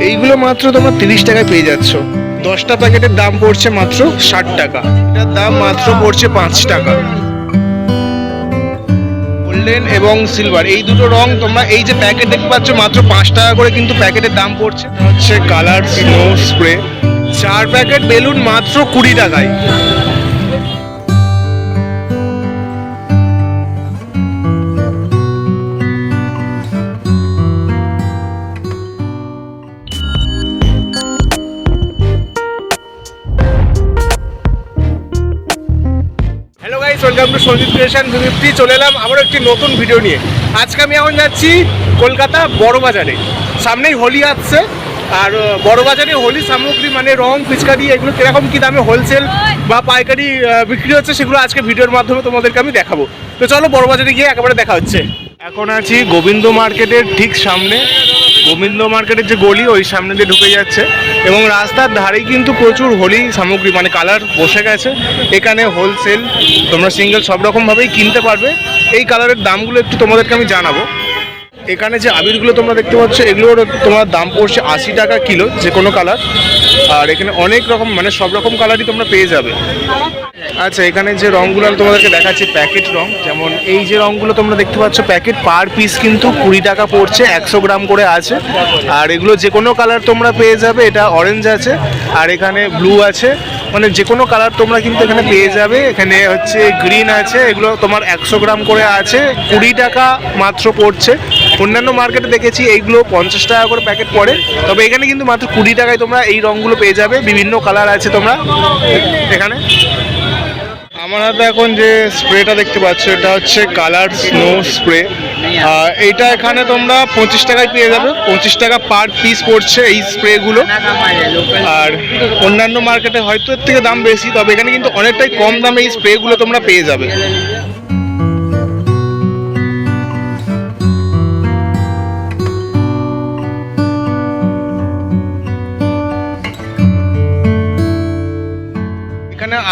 এইগুলো মাত্র তোমরা 30 টাকায় পেয়ে যাচ্ছ। 10টা প্যাকেটের দাম পড়ছে মাত্র 60 টাকা, এটার দাম মাত্র পড়ছে 5 টাকা। গোল্ডেন এবং সিলভার এই দুটো রং তোমরা এই যে প্যাকেট দেখতে পাচ্ছ মাত্র 5 টাকা করে কিন্তু প্যাকেটের দাম পড়ছে। হচ্ছে colour snow spray, 4 packet balloon মাত্র 20 টাকায়। ওয়েলকাম টু সঞ্জিত ক্রিয়েশন বিবৃতি। চলে এলাম আবার একটি নতুন ভিডিও নিয়ে। আজকে আমি এখন যাচ্ছি কলকাতা বড়বাজারে। সামনেই হোলি আসছে, আর বড়বাজারে হোলি সামগ্রী মানে রং, পিচকারি এগুলো কিরকম কী দামে হোলসেল বা পাইকারি বিক্রি হচ্ছে সেগুলো আজকে ভিডিওর মাধ্যমে তোমাদেরকে আমি দেখাবো। তো চলো বড়বাজারে গিয়ে একেবারে দেখা হচ্ছে। এখন আছি গোবিন্দ মার্কেটের ঠিক সামনে। গোবিন্দ মার্কেটের যে গলি ওই সামনে দিয়ে ঢুকে যাচ্ছে এবং রাস্তার ধারেই কিন্তু প্রচুর হোলি সামগ্রী মানে কালার বসে গেছে। এখানে হোলসেল তোমরা সিঙ্গেল সব রকমভাবেই কিনতে পারবে। এই কালারের দামগুলো একটু তোমাদেরকে আমি জানাবো। এখানে যে আবিরগুলো তোমরা দেখতে পাচ্ছ এগুলোর তোমার দাম পড়ছে 80 টাকা কিলো, যে কোনো কালার। আর এখানে অনেক রকম মানে সব রকম কালারই তোমরা পেয়ে যাবে। আচ্ছা, এখানে যে রঙগুলো আমি তোমাদেরকে দেখাচ্ছি প্যাকেট রং, যেমন এই যে রঙগুলো তোমরা দেখতে পাচ্ছ প্যাকেট পার পিস কিন্তু 20 টাকা পড়ছে, 100 গ্রাম করে আছে। আর এগুলো যে কোনো কালার তোমরা পেয়ে যাবে। এটা অরেঞ্জ আছে আর এখানে ব্লু আছে, মানে যে কোনো কালার তোমরা কিন্তু এখানে পেয়ে যাবে। এখানে হচ্ছে গ্রিন আছে, এগুলো তোমার 100 গ্রাম করে আছে, 20 টাকা মাত্র পড়ছে। অন্যান্য মার্কেটে দেখেছি এইগুলো 50 টাকা করে প্যাকেট পড়ে, তবে এখানে কিন্তু মাত্র 20 টাকায় তোমরা এই রঙগুলো পেয়ে যাবে। বিভিন্ন কালার আছে তোমরা এখানে। আমার হাতে এখন যে স্প্রেটা দেখতে পাচ্ছ এটা হচ্ছে কালার স্নো স্প্রে। এইটা এখানে তোমরা 25 টাকায় পেয়ে যাবে। 25 টাকা পার পিস পড়ছে এই স্প্রেগুলো। আর অন্যান্য মার্কেটে হয়তো এর থেকে দাম বেশি, তবে এখানে কিন্তু অনেকটাই কম দামে এই স্প্রেগুলো তোমরা পেয়ে যাবে।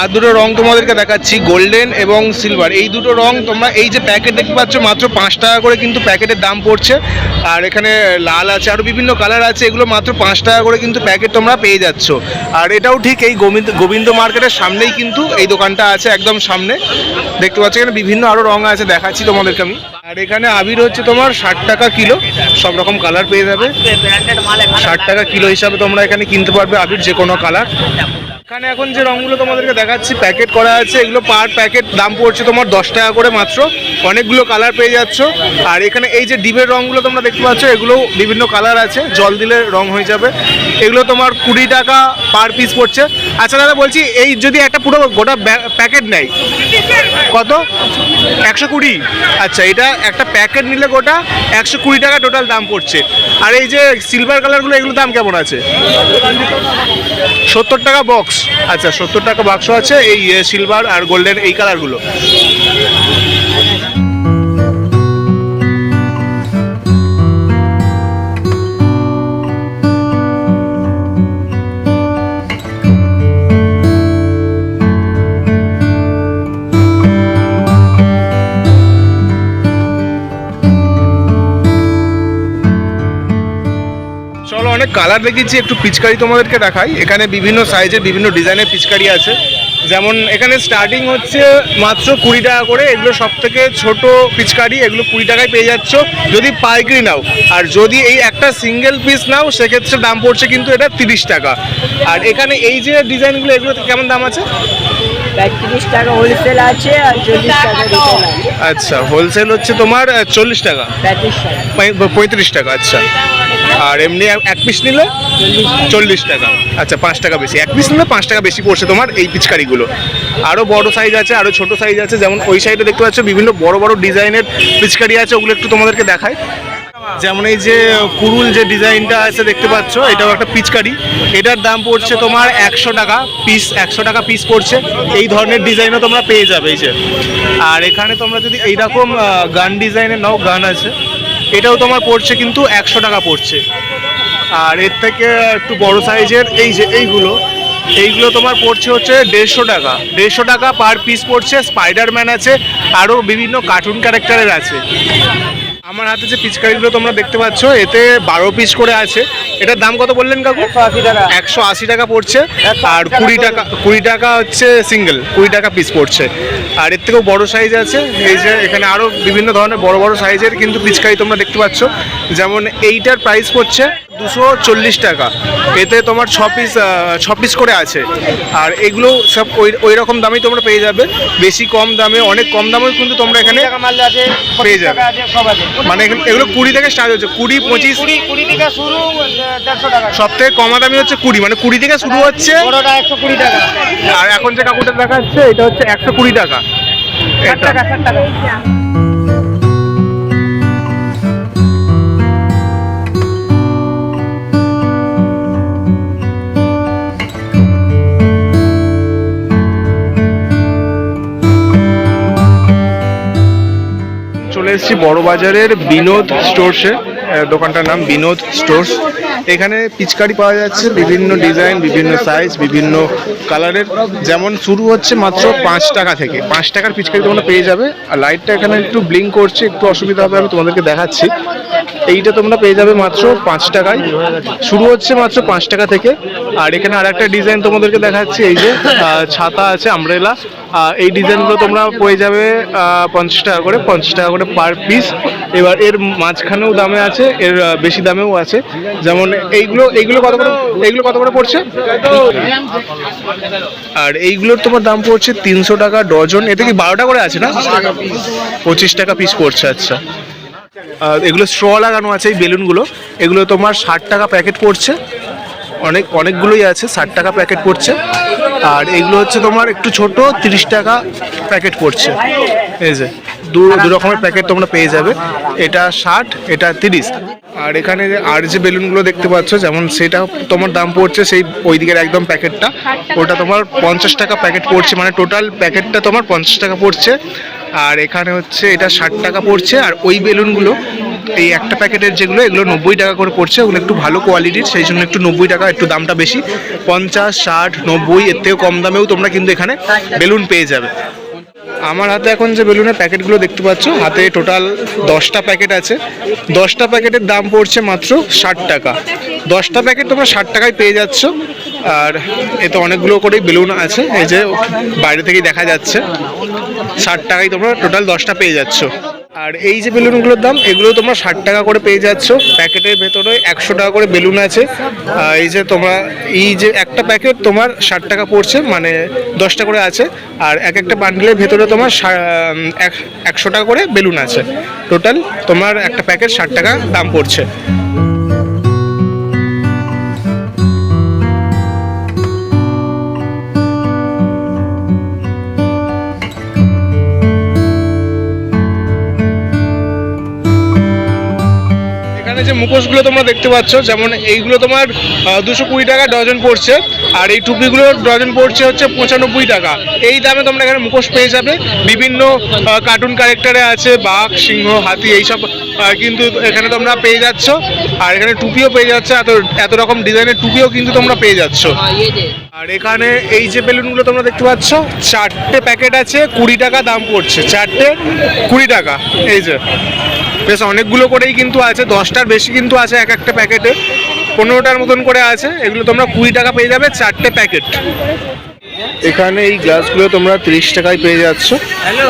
আর দুটো রং তোমাদেরকে দেখাচ্ছি, গোল্ডেন এবং সিলভার। এই দুটো রং তোমরা এই যে প্যাকেট দেখতে পাচ্ছ মাত্র 5 টাকা করে কিন্তু প্যাকেটের দাম পড়ছে। আর এখানে লাল আছে, আরও বিভিন্ন কালার আছে, এগুলো মাত্র 5 টাকা করে কিন্তু প্যাকেট তোমরা পেয়ে যাচ্ছ। আর এটাও ঠিক এই গোবিন্দ মার্কেটের সামনেই কিন্তু এই দোকানটা আছে, একদম সামনে দেখতে পাচ্ছ। এখানে বিভিন্ন আরও রং আছে, দেখাচ্ছি তোমাদেরকে আমি। আর এখানে আবির হচ্ছে তোমার 60 টাকা কিলো, সব রকম কালার পেয়ে যাবে। 60 টাকা কিলো হিসাবে তোমরা এখানে কিনতে পারবে আবির যে কোনো কালার। এখানে এখন যে রঙগুলো তোমাদেরকে দেখাচ্ছি প্যাকেট করা আছে, এগুলো পার প্যাকেট দাম পড়ছে তোমার 10 টাকা করে মাত্র। অনেকগুলো কালার পেয়ে যাচ্ছ। আর এখানে এই যে ডিবের রঙগুলো তোমরা দেখতে পাচ্ছ এগুলো বিভিন্ন কালার আছে, জল দিলে রং হয়ে যাবে। এগুলো তোমার 20 টাকা পার পিস পড়ছে। আচ্ছা দাদা বলছি, এই যদি একটা পুরো গোটা প্যাকেট নেয় কত? 120। আচ্ছা, এটা একটা প্যাকেট নিলে গোটা 120 টাকা টোটাল দাম পড়ছে। আর এই যে সিলভার কালারগুলো এগুলোর দাম কেমন আছে? 70 টাকা বক্স। আচ্ছা, 70 টাকা বাক্স আছে এই সিলভার আর গোল্ডেন এই কালারগুলো। চলো, অনেক কালার দেখেছি, একটু পিচকারি তোমাদেরকে দেখাই। এখানে বিভিন্ন সাইজের বিভিন্ন ডিজাইনের পিচকারি আছে। যেমন এখানে স্টার্টিং হচ্ছে মাত্র 20 টাকা করে। এগুলো সব থেকে ছোট পিচকারি, এগুলো 20 টাকায় পেয়ে যাচ্ছ যদি পাইকারি নাও। আর যদি এই একটা সিঙ্গেল পিস নাও সেক্ষেত্রে দাম পড়ছে কিন্তু এটা 30 টাকা। আর এখানে এই যে ডিজাইনগুলো এগুলো কেমন দাম আছে? 35 টাকা হোলসেল আছে আর 40 টাকা রিটেল আছে। আচ্ছা, হোলসেল হচ্ছে তোমার 40 টাকা, 35 টাকা। আচ্ছা, আর এমনি এক পিস নিলে 40 টাকা। আচ্ছা, 5 টাকা বেশি। এক পিস নিলে 5 টাকা বেশি পড়ছে তোমার এই পিচকারিগুলো। আরও বড় সাইজ আছে, আরও ছোট সাইজ আছে। যেমন ওই সাইডে দেখতে পাচ্ছ বিভিন্ন বড় বড় ডিজাইনের পিচকারি আছে, ওগুলো একটু তোমাদেরকে দেখাই। যেমন এই যে কুরুল যে ডিজাইনটা আছে দেখতে পাচ্ছ, এটাও একটা পিচকারি। এটার দাম পড়ছে তোমার 100 টাকা পিস। 100 টাকা পিস পড়ছে। এই ধরনের ডিজাইনও তোমরা পেয়ে যাবে এই যে। আর এখানে তোমরা যদি এইরকম গান ডিজাইনের নাও, গান আছে, এটাও তোমার পড়ছে কিন্তু 100 টাকা পড়ছে। আর এর থেকে একটু বড় সাইজের এই যে এইগুলো তোমার পড়ছে হচ্ছে 150 টাকা। 150 টাকা পার পিস পড়ছে। স্পাইডারম্যান আছে, আরও বিভিন্ন কার্টুন ক্যারেক্টারের আছে। আমার হাতে যে পিচকারিগুলো তোমরা দেখতে পাচ্ছ এতে 12 পিস করে আছে। এটার দাম কত বললেন কাকু? 180 টাকা। 180 টাকা পড়ছে। আর 20 টাকা হচ্ছে সিঙ্গেল, 20 টাকা পিস পড়ছে। আর এর থেকেও বড় সাইজ আছে, এই যে এখানে আরও বিভিন্ন ধরনের বড় বড় সাইজের কিন্তু পিচকারি তোমরা দেখতে পাচ্ছ। যেমন এইটার প্রাইস পড়ছে 240 টাকা। এতে তোমার 6 পিস করে আছে। আর এগুলো সব ওই রকম দামেই তোমরা পেয়ে যাবে, বেশি কম দামে, অনেক কম দামেও কিন্তু তোমরা এখানে পেয়ে যাবে। মানে এগুলো 20 থেকে স্টার্ট হচ্ছে, 20, 25, 20 থেকে শুরু, 150 টাকা। সব থেকে কমা দামি হচ্ছে 20, মানে 20 থেকে শুরু হচ্ছে। বড়টা 120 টাকা। আর এখন যে কাকুটা দেখাচ্ছে এটা হচ্ছে 120 টাকা। 60 টাকা, 60 টাকা। চলে এসেছি বড়বাজারের বিনোদ স্টোরসে। দোকানটার নাম বিনোদ স্টোর্স। এখানে পিচকারি পাওয়া যাচ্ছে বিভিন্ন ডিজাইন, বিভিন্ন সাইজ, বিভিন্ন কালারের। যেমন শুরু হচ্ছে মাত্র 5 টাকা থেকে। 5 টাকার পিচকারি তোমরা পেয়ে যাবে। আর লাইটটা এখানে একটু ব্লিঙ্ক করছে, একটু অসুবিধা হবে, আমি তোমাদেরকে দেখাচ্ছি। এইটা তোমরা পেয়ে যাবে মাত্র 5 টাকায়, শুরু হচ্ছে মাত্র 5 টাকা থেকে। আর এখানে আর একটা ডিজাইন তোমাদেরকে দেখাচ্ছি, এই যে ছাতা আছে, আমব্রেলা। এই ডিজাইনগুলো তোমরা পেয়ে যাবে 50 টাকা করে, 50 টাকা করে পার পিস। এবার এর মাঝখানেও দামে আছে, এর বেশি দামেও আছে। যেমন এইগুলো কত করে পড়ছে? আর এইগুলোর তোমার দাম পড়ছে 300 টাকা ডজন। এতে কি 12টা করে আছে না? 25 টাকা পিস পড়ছে। আচ্ছা, এগুলো স্ট্র লাগানো আছে, এই বেলুনগুলো, এগুলো তোমার 60 টাকা প্যাকেট পড়ছে। অনেকগুলোই আছে, 60 টাকা প্যাকেট পড়ছে। আর এগুলো হচ্ছে তোমার একটু ছোট, 30 টাকা প্যাকেট পড়ছে। এই যে দু রকমের প্যাকেট তোমরা পেয়ে যাবে, এটা 60, এটা 30। আর এখানে আর যে বেলুনগুলো দেখতে পাচ্ছ, যেমন সেটা তোমার দাম পড়ছে সেই ওই দিকের একদম প্যাকেটটা, ওটা তোমার 50 টাকা প্যাকেট পড়ছে, মানে টোটাল প্যাকেটটা তোমার 50 টাকা পড়ছে। আর এখানে হচ্ছে এটা 60 টাকা পড়ছে। আর ওই বেলুনগুলো, এই একটা প্যাকেটের যেগুলো, এগুলো 90 টাকা করে পড়ছে। ওগুলো একটু ভালো কোয়ালিটির, সেই জন্য একটু 90 টাকা, একটু দামটা বেশি। 50, 60, 90 এর থেকেও কম দামেও তোমরা কিন্তু এখানে বেলুন পেয়ে যাবে। আমার হাতে এখন যে বেলুনের প্যাকেটগুলো দেখতে পাচ্ছ, হাতে টোটাল 10টা প্যাকেট আছে। 10টা প্যাকেটের দাম পড়ছে মাত্র 60 টাকা। 10টা প্যাকেট তোমরা 60 টাকায় পেয়ে যাচ্ছ। আর এতে অনেকগুলো করেই বেলুন আছে, এই যে বাইরে থেকেই দেখা যাচ্ছে। 60 টাকায় তোমরা টোটাল 10টা পেয়ে যাচ্ছ। আর এই যে বেলুনগুলোর দাম, এগুলো তোমরা 60 টাকা করে পেয়ে যাচ্ছ। প্যাকেটের ভেতরে 100 টাকা করে বেলুন আছে। এই যে তোমরা এই যে একটা প্যাকেট তোমার 60 টাকা পড়ছে, মানে 10টা করে আছে। আর একটা বান্ডেলের ভেতরে তোমার 100 টাকা করে বেলুন আছে। টোটাল তোমার একটা প্যাকেট 60 টাকা দাম পড়ছে। যে মুখোশগুলো তোমরা দেখতে পাচ্ছ, যেমন এইগুলো তোমার 220 টাকা ডজন পড়ছে। আর এই টুপিগুলোর ডজন পড়ছে হচ্ছে 95 টাকা। এই দামে তোমরা এখানে মুখোশ পেয়ে যাবে। বিভিন্ন কার্টুন ক্যারেক্টারে আছে, বাঘ, সিংহ, হাতি, এইসব কিন্তু এখানে তোমরা পেয়ে যাচ্ছ। আর এখানে টুপিও পেয়ে যাচ্ছে, এত রকম ডিজাইনের টুপিও কিন্তু তোমরা পেয়ে যাচ্ছ। আর এখানে এই যে বেলুনগুলো তোমরা দেখতে পাচ্ছ, 4টে প্যাকেট আছে, 20 টাকা দাম পড়ছে। 4টে 20 টাকা। এই যে বেশ অনেকগুলো করেই কিন্তু আছে, 10টার বেশি কিন্তু আছে এক একটা প্যাকেটে, 15টার মতন করে আছে। এগুলো তোমরা 20 টাকা পেয়ে যাবে, 4টে প্যাকেট। এখানে এই গ্লাসগুলো তোমরা 30 টাকায় পেয়ে যাচ্ছ।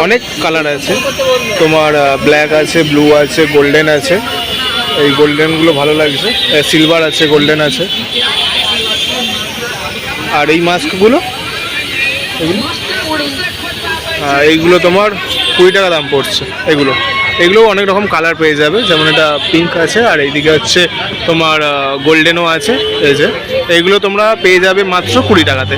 অনেক কালার আছে, তোমার ব্ল্যাক আছে, ব্লু আছে, গোল্ডেন আছে। এই গোল্ডেনগুলো ভালো লাগছে, সিলভার আছে, গোল্ডেন আছে। আর এই মাস্কগুলো, এইগুলো তোমার 20 টাকা দাম পড়ছে। এগুলো অনেক রকম কালার পেয়ে যাবে, যেমন এটা পিঙ্ক আছে, আর এইদিকে হচ্ছে তোমার গোল্ডেনও আছে। এই যে এইগুলো তোমরা পেয়ে যাবে মাত্র 20 টাকাতে।